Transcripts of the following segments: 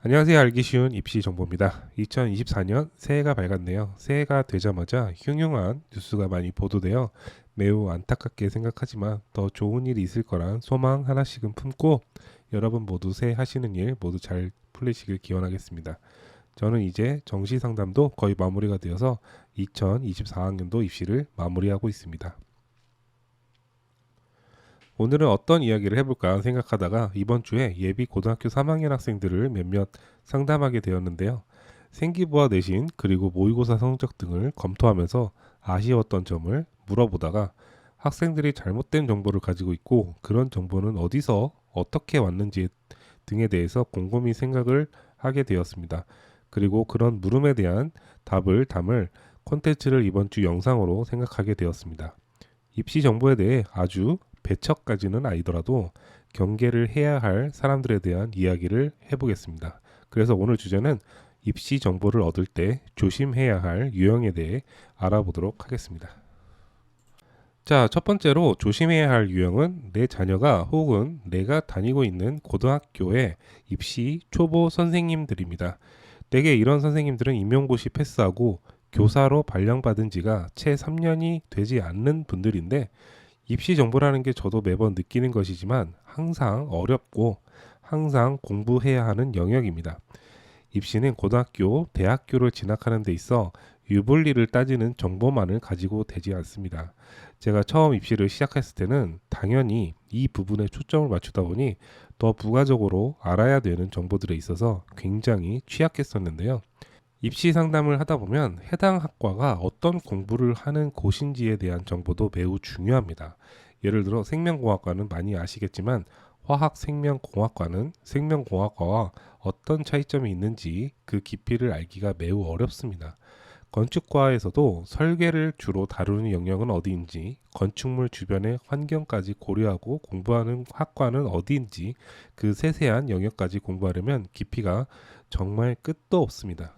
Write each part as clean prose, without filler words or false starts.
안녕하세요. 알기 쉬운 입시 정보입니다. 2024년 새해가 밝았네요. 새해가 되자마자 흉흉한 뉴스가 많이 보도되어 매우 안타깝게 생각하지만 더 좋은 일이 있을 거란 소망 하나씩은 품고 여러분 모두 새해 하시는 일 모두 잘 풀리시길 기원하겠습니다. 저는 이제 정시 상담도 거의 마무리가 되어서 2024학년도 입시를 마무리하고 있습니다. 오늘은 어떤 이야기를 해볼까 생각하다가 이번 주에 예비 고등학교 3학년 학생들을 몇몇 상담하게 되었는데요. 생기부와 내신 그리고 모의고사 성적 등을 검토하면서 아쉬웠던 점을 물어보다가 학생들이 잘못된 정보를 가지고 있고 그런 정보는 어디서 어떻게 왔는지 등에 대해서 곰곰이 생각을 하게 되었습니다. 그리고 그런 물음에 대한 답을 담을 콘텐츠를 이번 주 영상으로 생각하게 되었습니다. 입시 정보에 대해 아주 배척까지는 아니더라도 경계를 해야 할 사람들에 대한 이야기를 해보겠습니다. 그래서 오늘 주제는 입시 정보를 얻을 때 조심해야 할 유형에 대해 알아보도록 하겠습니다. 자, 첫 번째로 조심해야 할 유형은 내 자녀가 혹은 내가 다니고 있는 고등학교의 입시 초보 선생님들입니다. 대개 이런 선생님들은 임용고시 패스하고 교사로 발령받은 지가 채 3년이 되지 않는 분들인데 입시 정보라는 게 저도 매번 느끼는 것이지만 항상 어렵고 항상 공부해야 하는 영역입니다. 입시는 고등학교, 대학교를 진학하는 데 있어 유불리를 따지는 정보만을 가지고 되지 않습니다. 제가 처음 입시를 시작했을 때는 당연히 이 부분에 초점을 맞추다 보니 더 부가적으로 알아야 되는 정보들에 있어서 굉장히 취약했었는데요. 입시 상담을 하다 보면 해당 학과가 어떤 공부를 하는 곳인지에 대한 정보도 매우 중요합니다. 예를 들어 생명공학과는 많이 아시겠지만 화학생명공학과는 생명공학과와 어떤 차이점이 있는지 그 깊이를 알기가 매우 어렵습니다. 건축과에서도 설계를 주로 다루는 영역은 어디인지, 건축물 주변의 환경까지 고려하고 공부하는 학과는 어디인지 그 세세한 영역까지 공부하려면 깊이가 정말 끝도 없습니다.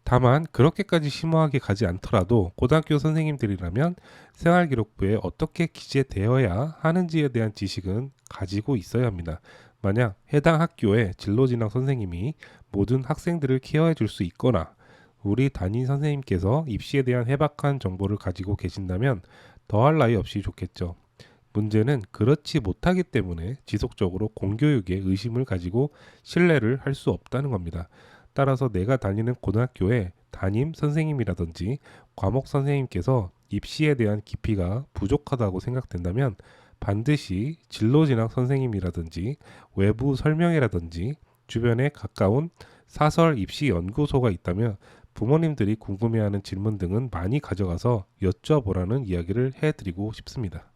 다만 그렇게까지 심오하게 가지 않더라도 고등학교 선생님들이라면 생활기록부에 어떻게 기재되어야 하는지에 대한 지식은 가지고 있어야 합니다. 만약 해당 학교의 진로진학 선생님이 모든 학생들을 케어해 줄 수 있거나 우리 담임 선생님께서 입시에 대한 해박한 정보를 가지고 계신다면 더할 나위 없이 좋겠죠. 문제는 그렇지 못하기 때문에 지속적으로 공교육에 의심을 가지고 신뢰를 할 수 없다는 겁니다. 따라서 내가 다니는 고등학교의 담임 선생님이라든지 과목 선생님께서 입시에 대한 깊이가 부족하다고 생각된다면 반드시 진로진학 선생님이라든지 외부 설명회라든지 주변에 가까운 사설 입시 연구소가 있다면 부모님들이 궁금해하는 질문 등은 많이 가져가서 여쭤보라는 이야기를 해드리고 싶습니다.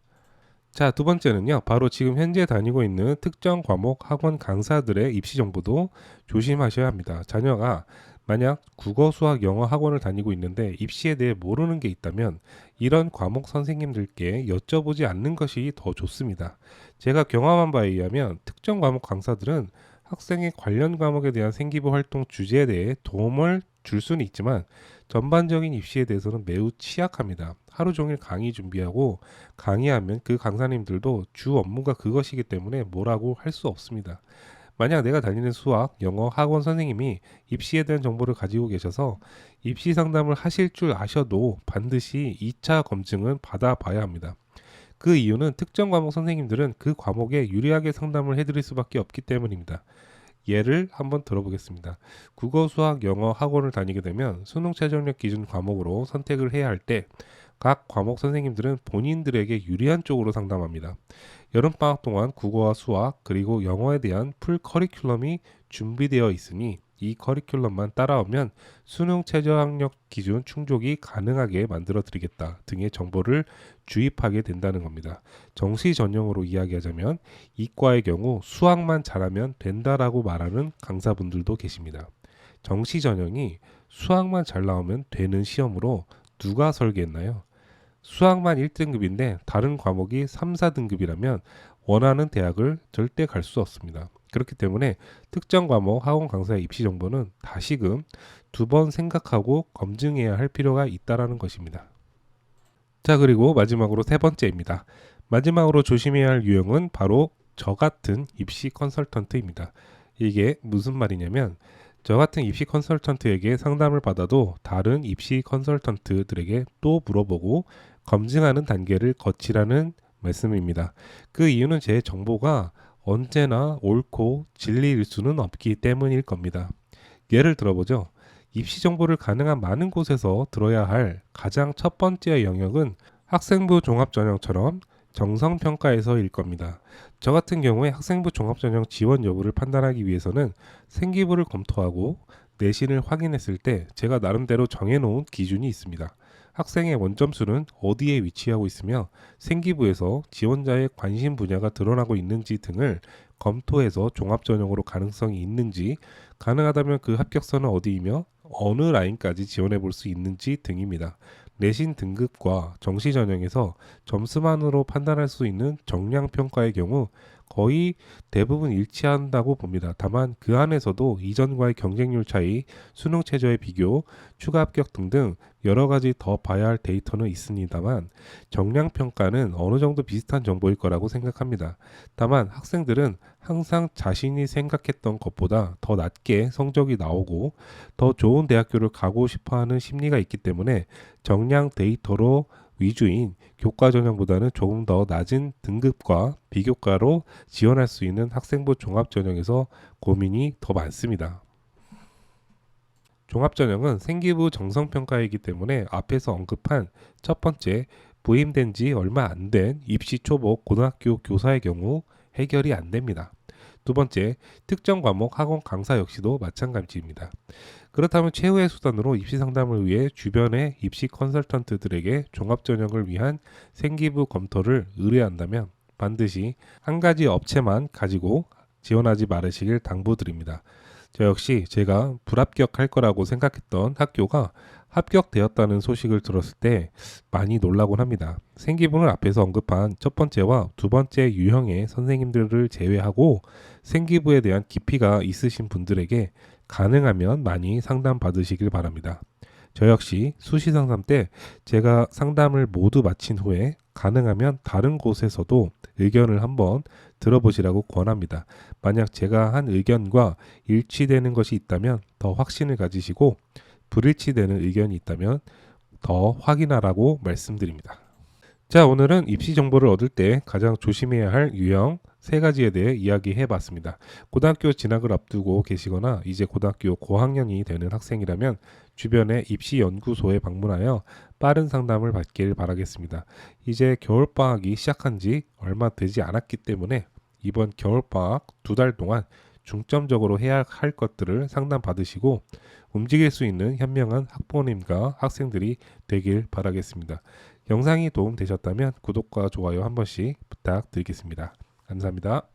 자, 두 번째는요. 바로 지금 현재 다니고 있는 특정 과목 학원 강사들의 입시 정보도 조심하셔야 합니다. 자녀가 만약 국어, 수학, 영어 학원을 다니고 있는데 입시에 대해 모르는 게 있다면 이런 과목 선생님들께 여쭤보지 않는 것이 더 좋습니다. 제가 경험한 바에 의하면 특정 과목 강사들은 학생의 관련 과목에 대한 생기부 활동 주제에 대해 도움을 줄 수는 있지만 전반적인 입시에 대해서는 매우 취약합니다. 하루 종일 강의 준비하고 강의하면 그 강사님들도 주 업무가 그것이기 때문에 뭐라고 할 수 없습니다. 만약 내가 다니는 수학, 영어 학원 선생님이 입시에 대한 정보를 가지고 계셔서 입시 상담을 하실 줄 아셔도 반드시 2차 검증은 받아봐야 합니다. 그 이유는 특정 과목 선생님들은 그 과목에 유리하게 상담을 해드릴 수밖에 없기 때문입니다. 예를 한번 들어보겠습니다. 국어, 수학, 영어 학원을 다니게 되면 수능 최저력 기준 과목으로 선택을 해야 할 때 각 과목 선생님들은 본인들에게 유리한 쪽으로 상담합니다. 여름방학 동안 국어와 수학 그리고 영어에 대한 풀 커리큘럼이 준비되어 있으니 이 커리큘럼만 따라오면 수능 최저 학력 기준 충족이 가능하게 만들어 드리겠다 등의 정보를 주입하게 된다는 겁니다. 정시 전형으로 이야기하자면 이과의 경우 수학만 잘하면 된다라고 말하는 강사분들도 계십니다. 정시 전형이 수학만 잘 나오면 되는 시험으로 누가 설계했나요? 수학만 1등급인데 다른 과목이 3, 4등급이라면 원하는 대학을 절대 갈 수 없습니다. 그렇기 때문에 특정 과목 학원 강사의 입시 정보는 다시금 두 번 생각하고 검증해야 할 필요가 있다라는 것입니다. 자, 그리고 마지막으로 세 번째입니다. 마지막으로 조심해야 할 유형은 바로 저 같은 입시 컨설턴트입니다. 이게 무슨 말이냐면 저 같은 입시 컨설턴트에게 상담을 받아도 다른 입시 컨설턴트들에게 또 물어보고 검증하는 단계를 거치라는 말씀입니다. 그 이유는 제 정보가 언제나 옳고 진리일 수는 없기 때문일 겁니다. 예를 들어보죠. 입시 정보를 가능한 많은 곳에서 들어야 할 가장 첫 번째 영역은 학생부 종합전형처럼 정성평가에서일 겁니다. 저 같은 경우에 학생부 종합전형 지원 여부를 판단하기 위해서는 생기부를 검토하고 내신을 확인했을 때 제가 나름대로 정해놓은 기준이 있습니다. 학생의 원점수는 어디에 위치하고 있으며 생기부에서 지원자의 관심 분야가 드러나고 있는지 등을 검토해서 종합전형으로 가능성이 있는지, 가능하다면 그 합격선은 어디이며 어느 라인까지 지원해 볼 수 있는지 등입니다. 내신 등급과 정시 전형에서 점수만으로 판단할 수 있는 정량 평가의 경우 거의 대부분 일치한다고 봅니다. 다만 그 안에서도 이전과의 경쟁률 차이, 수능 최저의 비교, 추가 합격 등등 여러 가지 더 봐야 할 데이터는 있습니다만 정량 평가는 어느 정도 비슷한 정보일 거라고 생각합니다. 다만 학생들은 항상 자신이 생각했던 것보다 더 낮게 성적이 나오고 더 좋은 대학교를 가고 싶어하는 심리가 있기 때문에 정량 데이터로 위주인 교과 전형보다는 조금 더 낮은 등급과 비교과로 지원할 수 있는 학생부 종합 전형에서 고민이 더 많습니다. 종합 전형은 생기부 정성 평가이기 때문에 앞에서 언급한 첫 번째 부임된 지 얼마 안 된 입시 초보 고등학교 교사의 경우 해결이 안 됩니다. 두 번째, 특정 과목 학원 강사 역시도 마찬가지입니다. 그렇다면 최후의 수단으로 입시 상담을 위해 주변의 입시 컨설턴트들에게 종합전형을 위한 생기부 검토를 의뢰한다면 반드시 한 가지 업체만 가지고 지원하지 말으시길 당부드립니다. 저 역시 제가 불합격할 거라고 생각했던 학교가 합격되었다는 소식을 들었을 때 많이 놀라곤 합니다. 생기부는 앞에서 언급한 첫 번째와 두 번째 유형의 선생님들을 제외하고 생기부에 대한 깊이가 있으신 분들에게 가능하면 많이 상담 받으시길 바랍니다. 저 역시 수시 상담 때 제가 상담을 모두 마친 후에 가능하면 다른 곳에서도 의견을 한번 들어보시라고 권합니다. 만약 제가 한 의견과 일치되는 것이 있다면 더 확신을 가지시고 불일치되는 의견이 있다면 더 확인하라고 말씀드립니다. 자, 오늘은 입시 정보를 얻을 때 가장 조심해야 할 유형 3가지에 대해 이야기해 봤습니다. 고등학교 진학을 앞두고 계시거나 이제 고등학교 고학년이 되는 학생이라면 주변의 입시 연구소에 방문하여 빠른 상담을 받길 바라겠습니다. 이제 겨울방학이 시작한 지 얼마 되지 않았기 때문에 이번 겨울방학 2달 동안 중점적으로 해야 할 것들을 상담 받으시고 움직일 수 있는 현명한 학부모님과 학생들이 되길 바라겠습니다. 영상이 도움되셨다면 구독과 좋아요 한 번씩 부탁드리겠습니다. 감사합니다.